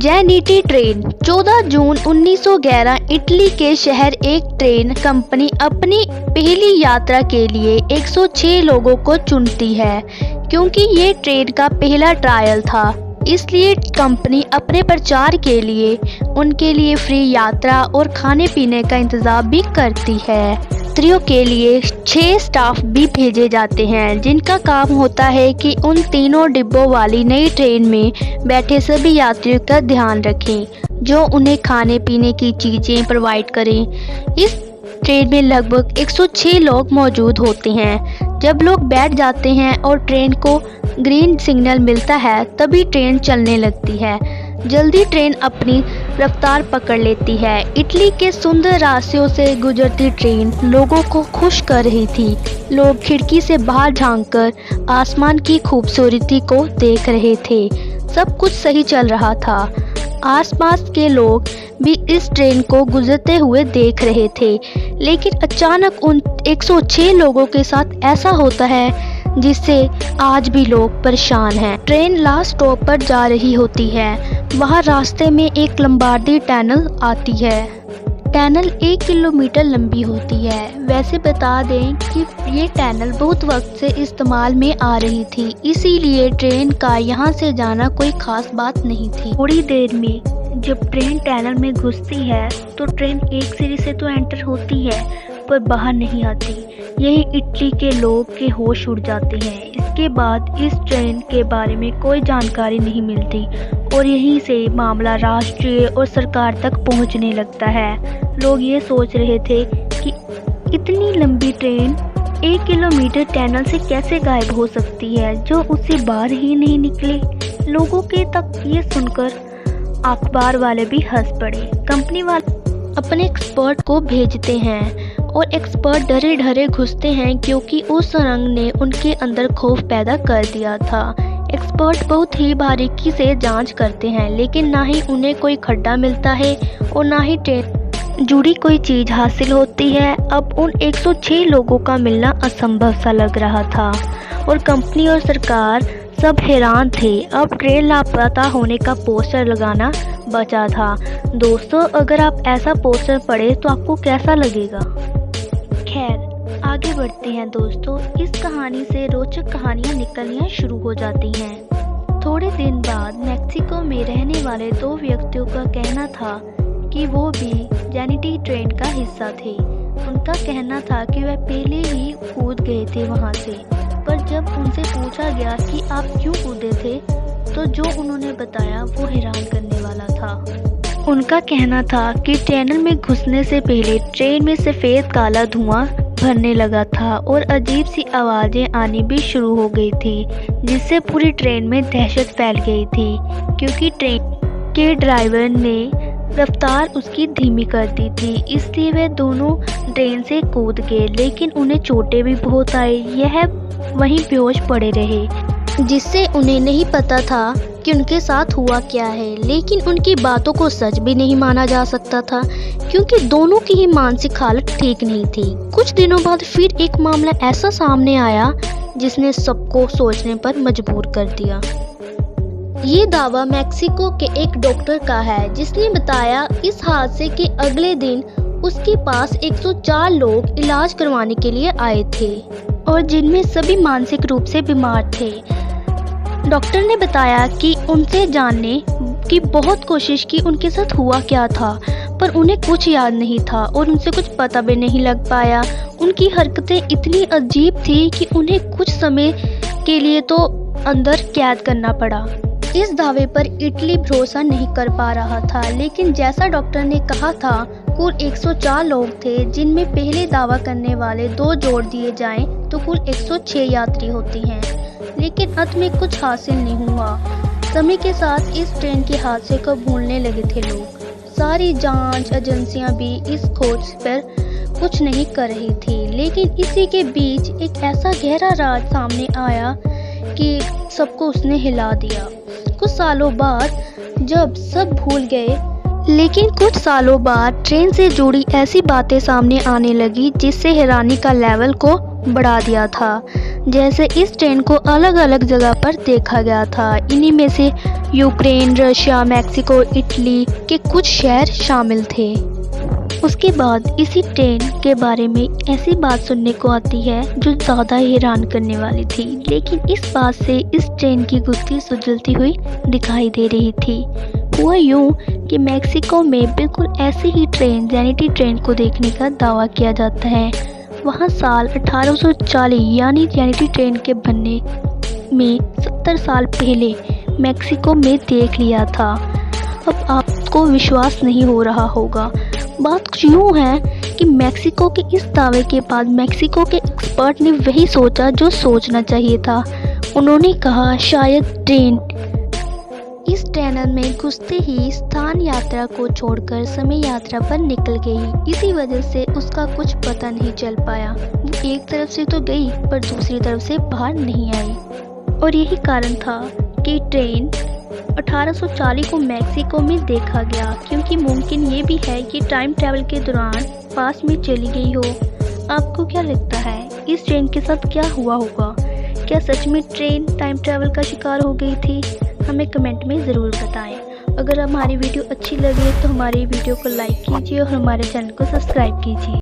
जेनिटी train 14 जून 1911 Italy के शहर एक ट्रेन कंपनी अपनी पहली यात्रा के लिए 106 लोगों को चुनती है। क्योंकि ये ट्रेन का पहला ट्रायल था, इसलिए कंपनी अपने प्रचार के लिए उनके लिए फ्री यात्रा और खाने पीने का इंतजाम भी करती है। यात्रियों के लिए 6 स्टाफ भी भेजे जाते हैं, जिनका काम होता है कि उन तीनों डिब्बों वाली नई ट्रेन में बैठे सभी यात्रियों का ध्यान रखें, जो उन्हें खाने पीने की चीज़ें प्रोवाइड करें। इस ट्रेन में लगभग 106 लोग मौजूद होते हैं। जब लोग बैठ जाते हैं और ट्रेन को ग्रीन सिग्नल मिलता है, तभी ट्रेन चलने लगती है। जल्दी ट्रेन अपनी रफ्तार पकड़ लेती है। इटली के सुंदर रास्तों से गुजरती ट्रेन लोगों को खुश कर रही थी। लोग खिड़की से बाहर झांककर आसमान की खूबसूरती को देख रहे थे। सब कुछ सही चल रहा था। आसपास के लोग भी इस ट्रेन को गुजरते हुए देख रहे थे, लेकिन अचानक उन 106 लोगों के साथ ऐसा होता है जिससे आज भी लोग परेशान हैं। ट्रेन लास्ट स्टॉप पर जा रही होती है। वहाँ रास्ते में एक लंबार्दी टनल आती है। टनल 1 किलोमीटर लंबी होती है। वैसे बता दें कि ये टनल बहुत वक्त से इस्तेमाल में आ रही थी, इसीलिए ट्रेन का यहाँ से जाना कोई खास बात नहीं थी। थोड़ी देर में जब ट्रेन टनल में घुसती है तो ट्रेन एक सिरे से तो एंटर होती है, पर बाहर नहीं आती। यही इटली के लोग के होश उड़ जाते हैं। इसके बाद इस ट्रेन के बारे में कोई जानकारी नहीं मिलती और यहीं से मामला राष्ट्रीय और सरकार तक पहुंचने लगता है। लोग ये सोच रहे थे कि इतनी लंबी ट्रेन 1 किलोमीटर टनल से कैसे गायब हो सकती है, जो उससे बाहर ही नहीं निकले। लोगों के तक ये सुनकर अखबार वाले भी हंस पड़े। कंपनी वाले अपने एक्सपर्ट को भेजते हैं और एक्सपर्ट डरे डरे घुसते हैं, क्योंकि उस सुरंग ने उनके अंदर खौफ पैदा कर दिया था। एक्सपर्ट बहुत ही बारीकी से जांच करते हैं, लेकिन ना ही उन्हें कोई खड्डा मिलता है और ना ही ट्रेन जुड़ी कोई चीज़ हासिल होती है। अब उन 106 लोगों का मिलना असंभव सा लग रहा था और कंपनी और सरकार सब हैरान थे। अब ट्रेन लापता होने का पोस्टर लगाना बचा था। दोस्तों, अगर आप ऐसा पोस्टर पढ़े तो आपको कैसा लगेगा? खैर, आगे बढ़ते हैं दोस्तों। इस कहानी से रोचक कहानियाँ निकलना शुरू हो जाती हैं। थोड़े दिन बाद मेक्सिको में रहने वाले 2 व्यक्तियों का कहना था कि वो भी जेनिटी ट्रेन का हिस्सा थे। उनका कहना था कि वह पहले ही कूद गए थे वहाँ से, पर जब उनसे पूछा गया कि आप क्यों कूदे थे, तो जो उन्होंने बताया वो हैरान करने वाला था। उनका कहना था कि टनल में घुसने से पहले ट्रेन में सफ़ेद काला धुआं भरने लगा था और अजीब सी आवाज़ें आनी भी शुरू हो गई थी, जिससे पूरी ट्रेन में दहशत फैल गई थी। क्योंकि ट्रेन के ड्राइवर ने रफ्तार उसकी धीमी कर दी थी, इसलिए वे दोनों ट्रेन से कूद गए, लेकिन उन्हें चोटें भी बहुत आई। यह वहीं बेहोश पड़े रहे, जिससे उन्हें नहीं पता था कि उनके साथ हुआ क्या है। लेकिन उनकी बातों को सच भी नहीं माना जा सकता था, क्योंकि दोनों की ही मानसिक हालत ठीक नहीं थी। कुछ दिनों बाद फिर एक मामला ऐसा सामने आया जिसने सबको सोचने पर मजबूर कर दिया। ये दावा मेक्सिको के एक डॉक्टर का है, जिसने बताया इस हादसे के अगले दिन उसके पास 104 लोग इलाज करवाने के लिए आए थे और जिनमें सभी मानसिक रूप से बीमार थे। डॉक्टर ने बताया कि उनसे जानने की बहुत कोशिश की उनके साथ हुआ क्या था, पर उन्हें कुछ याद नहीं था और उनसे कुछ पता भी नहीं लग पाया। उनकी हरकतें इतनी अजीब थी कि उन्हें कुछ समय के लिए तो अंदर कैद करना पड़ा। इस दावे पर इटली भरोसा नहीं कर पा रहा था, लेकिन जैसा डॉक्टर ने कहा था, कुल 104 लोग थे, जिनमें पहले दावा करने वाले 2 जोड़ दिए जाएं तो कुल 106 यात्री होती हैं। लेकिन अंत में कुछ हासिल नहीं हुआ। समय के साथ इस ट्रेन के हादसे को भूलने लगे थे लोग। सारी जांच एजेंसियां भी इस खोज पर कुछ नहीं कर रही थी, लेकिन इसी के बीच एक ऐसा गहरा राज सामने आया कि सबको उसने हिला दिया। कुछ सालों बाद जब सब भूल गए, लेकिन कुछ सालों बाद ट्रेन से जुड़ी ऐसी बातें सामने आने लगी जिससे हैरानी का लेवल को बढ़ा दिया था। जैसे इस ट्रेन को अलग अलग जगह पर देखा गया था। इन्हीं में से यूक्रेन, रशिया, मैक्सिको, इटली के कुछ शहर शामिल थे। उसके बाद इसी ट्रेन के बारे में ऐसी बात सुनने को आती है जो ज़्यादा हैरान करने वाली थी, लेकिन इस बात से इस ट्रेन की गुत्थी सुलझती हुई दिखाई दे रही थी। हुआ यूँ कि मैक्सिको में बिल्कुल ऐसी ही ट्रेन जेनिटी ट्रेन को देखने का दावा किया जाता है। वहाँ साल 1840 यानी जेनिटी ट्रेन के बनने में 70 साल पहले मैक्सिको में देख लिया था। अब आपको विश्वास नहीं हो रहा होगा। बात यूँ है कि मैक्सिको के इस दावे के बाद मैक्सिको के एक्सपर्ट ने वही सोचा जो सोचना चाहिए था। उन्होंने कहा शायद ट्रेन इस टनल में घुसते ही स्थान यात्रा को छोड़कर समय यात्रा पर निकल गई। इसी वजह से उसका कुछ पता नहीं चल पाया। वो एक तरफ से तो गई पर दूसरी तरफ से बाहर नहीं आई। और यही कारण था कि ट्रेन 1840 को मैक्सिको में देखा गया, क्योंकि मुमकिन ये भी है कि टाइम ट्रैवल के दौरान पास में चली गई हो। आपको क्या लगता है इस ट्रेन के साथ क्या हुआ होगा? क्या सच में ट्रेन टाइम ट्रैवल का शिकार हो गई थी? हमें कमेंट में ज़रूर बताएं। अगर हमारी वीडियो अच्छी लगे तो हमारी वीडियो को लाइक कीजिए और हमारे चैनल को सब्सक्राइब कीजिए।